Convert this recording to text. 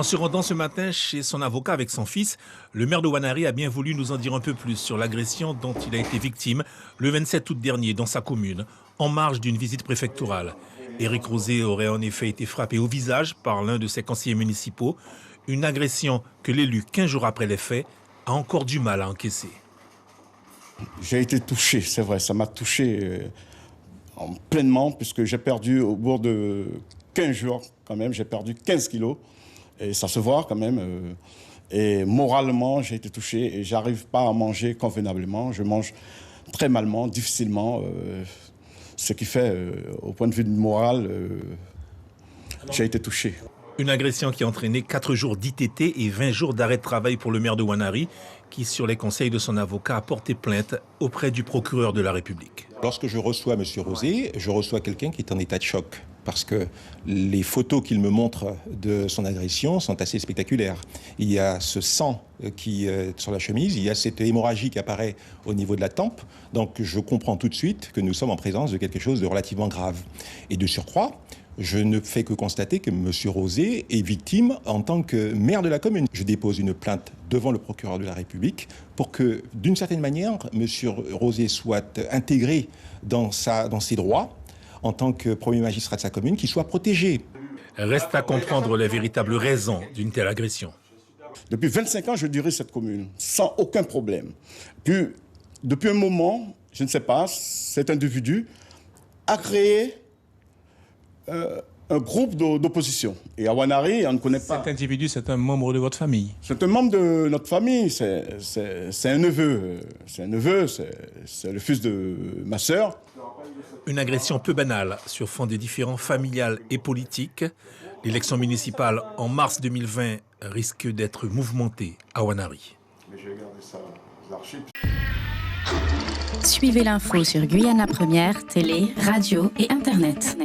En se rendant ce matin chez son avocat avec son fils, le maire de Ouanari a bien voulu nous en dire un peu plus sur l'agression dont il a été victime le 27 août dernier dans sa commune, en marge d'une visite préfectorale. Éric Rosé aurait en effet été frappé au visage par l'un de ses conseillers municipaux, une agression que l'élu, 15 jours après les faits, a encore du mal à encaisser. J'ai été touché, c'est vrai, ça m'a touché pleinement, puisque j'ai perdu au bout de 15 jours quand même, j'ai perdu 15 kilos, et ça se voit quand même. Et moralement, j'ai été touché et j'arrive pas à manger convenablement, je mange très malement, difficilement, ce qui fait, au point de vue moral, j'ai été touché. Une agression qui a entraîné 4 jours d'ITT et 20 jours d'arrêt de travail pour le maire de Ouanari, qui, sur les conseils de son avocat, a porté plainte auprès du procureur de la République. Lorsque je reçois M. Rosé, je reçois quelqu'un qui est en état de choc, parce que les photos qu'il me montre de son agression sont assez spectaculaires. Il y a ce sang qui est sur la chemise, il y a cette hémorragie qui apparaît au niveau de la tempe, donc je comprends tout de suite que nous sommes en présence de quelque chose de relativement grave. Et de surcroît, je ne fais que constater que M. Rosé est victime en tant que maire de la commune. Je dépose une plainte devant le procureur de la République pour que, d'une certaine manière, M. Rosé soit intégré dans ses droits en tant que premier magistrat de sa commune, qu'il soit protégé. Reste à comprendre les véritables raisons d'une telle agression. Depuis 25 ans, je dirige cette commune, sans aucun problème. Puis, depuis un moment, je ne sais pas, cet individu a créé un groupe d'opposition. Et à Ouanari, on ne connaît pas. Cet individu, c'est un membre de votre famille? C'est un membre de notre famille. C'est un neveu. C'est un neveu, c'est le fils de ma sœur. Une agression peu banale sur fond des différends familial et politiques. L'élection municipale en mars 2020 risque d'être mouvementée à Ouanari. Suivez l'info sur Guyana Première, télé, radio et Internet.